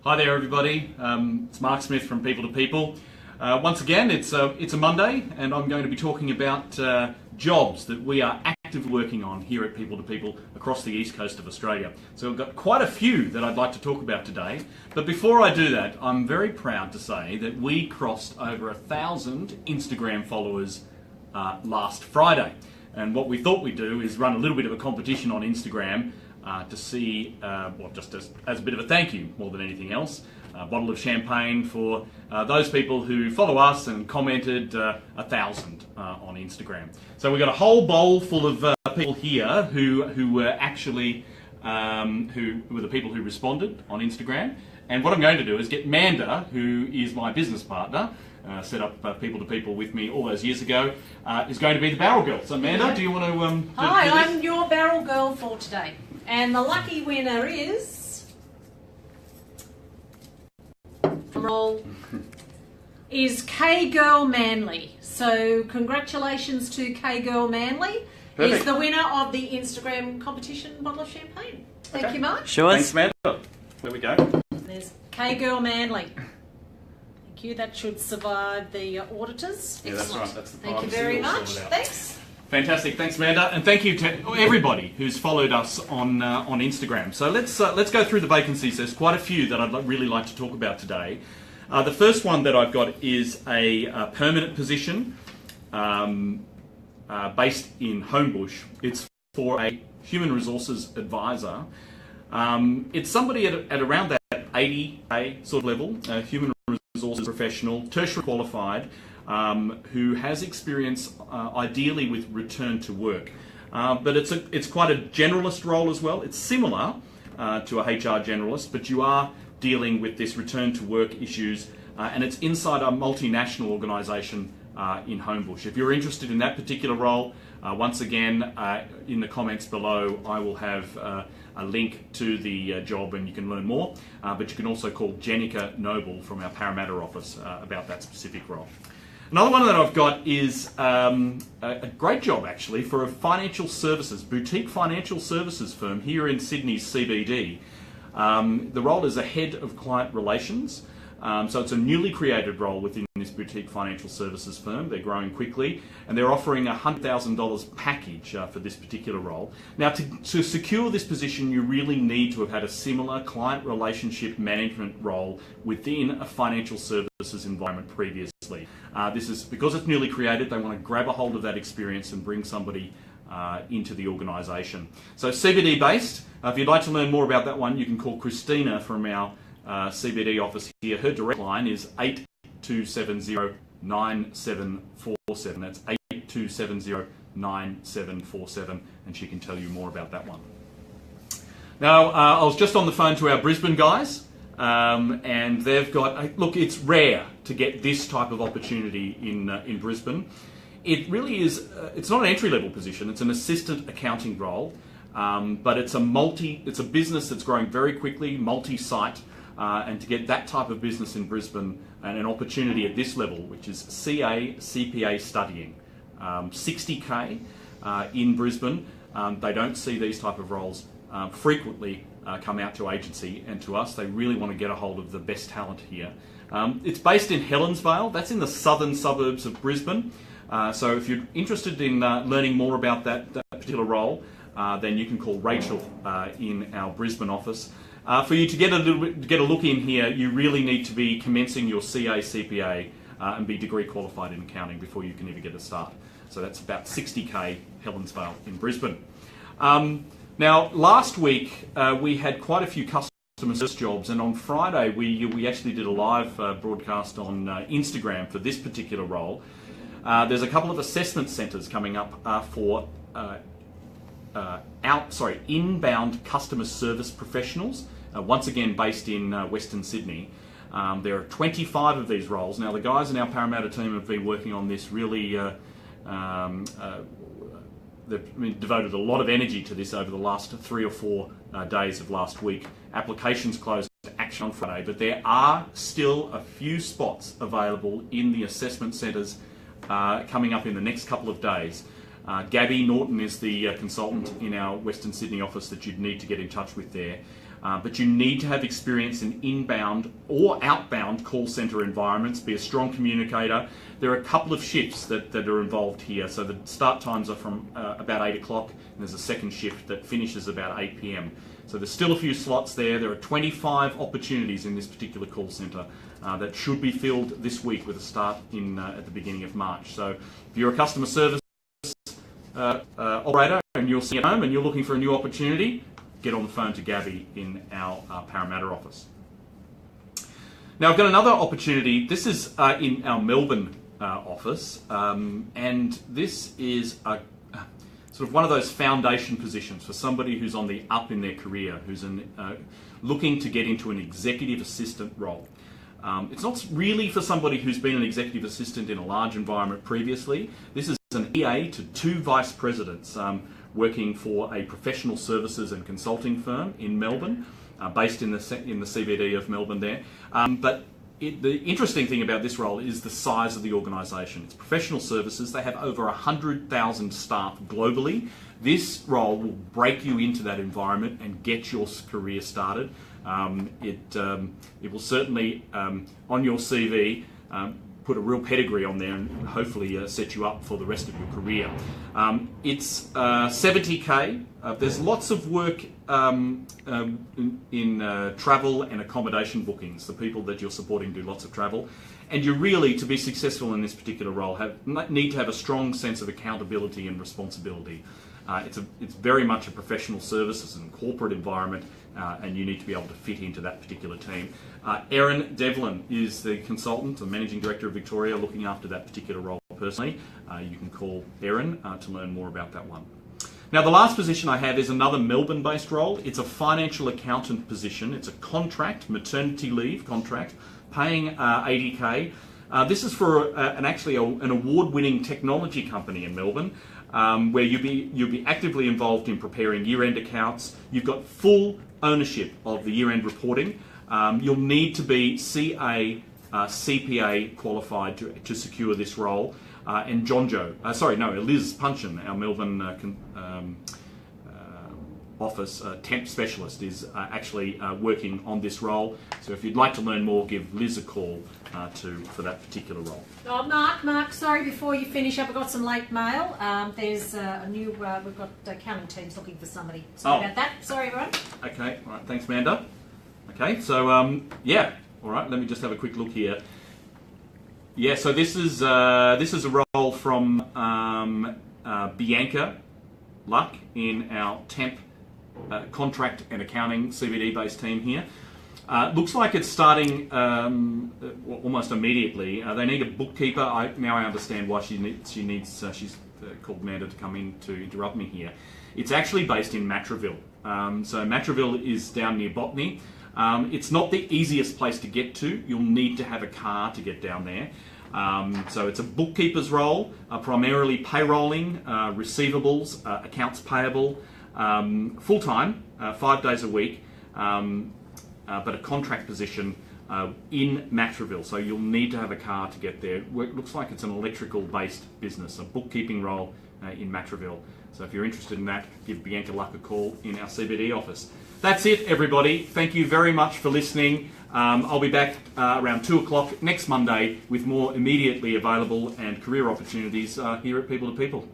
Hi there, everybody. It's Mark Smith from People to People. Once again, it's a Monday, and I'm going to be talking about jobs that we are actively working on here at People to People across the east coast of Australia. So I've got quite a few that I'd like to talk about today. But before I do that, I'm very proud to say that we crossed over 1,000 Instagram followers last Friday. And what we thought we'd do is run a little bit of a competition on Instagram to see, just as a bit of a thank you more than anything else, a bottle of champagne for those people who follow us and commented 1,000 on Instagram. So we've got a whole bowl full of people here who were actually who were the people who responded on Instagram. And what I'm going to do is get Manda, who is my business partner, set up People to People with me all those years ago, is going to be the barrel girl. So Manda, do you want to Hi, I'm your barrel girl for today. And the lucky winner is K Girl Manly. So congratulations to K Girl Manly. Perfect. He's the winner of the Instagram competition bottle of champagne. Thank you, Mark. Sure. Thanks, Manda. There we go. There's K Girl Manly. Thank you. That should survive the auditors. Yeah, that's right. That's the Thank you privacy very all much. sorted out. Thanks. Fantastic, thanks Manda, and thank you to everybody who's followed us on Instagram. So let's go through the vacancies. There's quite a few that I'd really like to talk about today. The first one that I've got is a permanent position based in Homebush. It's for a human resources advisor. It's somebody at around that 80A sort of level, a human resources professional, tertiary qualified, who has experience ideally with return to work. But it's quite a generalist role as well. It's similar to a HR generalist, but you are dealing with this return to work issues, and it's inside a multinational organisation in Homebush. If you're interested in that particular role, once again, in the comments below, I will have a link to the job and you can learn more. But you can also call Jenica Noble from our Parramatta office about that specific role. Another one that I've got is a great job actually for a boutique financial services firm here in Sydney's CBD. The role is a head of client relations. So it's a newly created role within this boutique financial services firm. They're growing quickly and they're offering a $100,000 package for this particular role. Now to secure this position, you really need to have had a similar client relationship management role within a financial services environment previously. This is because it's newly created, they want to grab a hold of that experience and bring somebody into the organisation. So CBD based, if you'd like to learn more about that one, you can call Christina from our CBD office here. Her direct line is 8270-9747. That's 8270-9747, and she can tell you more about that one. Now, I was just on the phone to our Brisbane guys, and they've got, look, it's rare to get this type of opportunity in Brisbane. It really is, it's not an entry-level position, it's an assistant accounting role, but it's a business that's growing very quickly, multi-site, and to get that type of business in Brisbane and an opportunity at this level, which is CPA studying, 60K in Brisbane. They don't see these type of roles frequently come out to agency and to us. They really want to get a hold of the best talent here. It's based in Helensvale. That's in the southern suburbs of Brisbane. So if you're interested in learning more about that particular role, then you can call Rachel in our Brisbane office. For you to get a look in here, you really need to be commencing your CPA and be degree qualified in accounting before you can even get a start. So that's about 60K Helensvale in Brisbane. Now, last week we had quite a few customer service jobs, and on Friday we actually did a live broadcast on Instagram for this particular role. There's a couple of assessment centres coming up for inbound customer service professionals, once again based in Western Sydney. There are 25 of these roles. Now the guys in our Parramatta team have been working on this really, they've devoted a lot of energy to this over the last 3 or 4 days of last week. Applications closed to action on Friday, but there are still a few spots available in the assessment centres coming up in the next couple of days. Gabby Norton is the consultant in our Western Sydney office that you'd need to get in touch with there. but you need to have experience in inbound or outbound call centre environments, be a strong communicator. There are a couple of shifts that are involved here. So the start times are from about 8 o'clock, and there's a second shift that finishes about 8 p.m. So there's still a few slots there. There are 25 opportunities in this particular call centre that should be filled this week with a start at the beginning of March. So if you're a customer service operator and you're sitting at home and you're looking for a new opportunity, get on the phone to Gabby in our Parramatta office. Now I've got another opportunity. This is in our Melbourne office, and this is a sort of one of those foundation positions for somebody who's on the up in their career, who's looking to get into an executive assistant role. It's not really for somebody who's been an executive assistant in a large environment previously. This is an EA to 2 vice presidents working for a professional services and consulting firm in Melbourne, based in the CBD of Melbourne there. But the interesting thing about this role is the size of the organisation. It's professional services. They have over 100,000 staff globally. This role will break you into that environment and get your career started. It will certainly, on your CV, put a real pedigree on there and hopefully set you up for the rest of your career. It's 70k. There's lots of work in travel and accommodation bookings. The people that you're supporting do lots of travel. And you really, to be successful in this particular role, need to have a strong sense of accountability and responsibility. It's very much a professional services and corporate environment, and you need to be able to fit into that particular team. Erin Devlin is the consultant, the Managing Director of Victoria, looking after that particular role personally. You can call Erin to learn more about that one. Now the last position I have is another Melbourne-based role. It's a financial accountant position. It's a contract, maternity leave contract, paying 80k. This is for actually an award-winning technology company in Melbourne, where you'll be actively involved in preparing year-end accounts. You've got full ownership of the year-end reporting. You'll need to be CPA qualified to secure this role. And Liz Punchin, our Melbourne office temp specialist, is actually working on this role. So if you'd like to learn more, give Liz a call for that particular role. Oh, Mark, sorry, before you finish up, I've got some late mail. There's we've got accounting teams looking for somebody. Sorry about that. Sorry, everyone. Okay, all right, thanks, Amanda. Okay, so, yeah, all right, let me just have a quick look here. Yeah, so this is a role from Bianca Luck in our temp contract and accounting CBD-based team here. Looks like it's starting almost immediately. They need a bookkeeper. Now I understand why she's called Amanda to come in to interrupt me here. It's actually based in Matraville. So Matraville is down near Botany. It's not the easiest place to get to. You'll need to have a car to get down there. So it's a bookkeeper's role, primarily payrolling, receivables, accounts payable, full-time, 5 days a week, but a contract position in Matraville. So you'll need to have a car to get there. It looks like it's an electrical-based business, a bookkeeping role in Matraville. So if you're interested in that, give Bianca Luck a call in our CBD office. That's it, everybody. Thank you very much for listening. I'll be back around 2 o'clock next Monday with more immediately available and career opportunities here at People to People.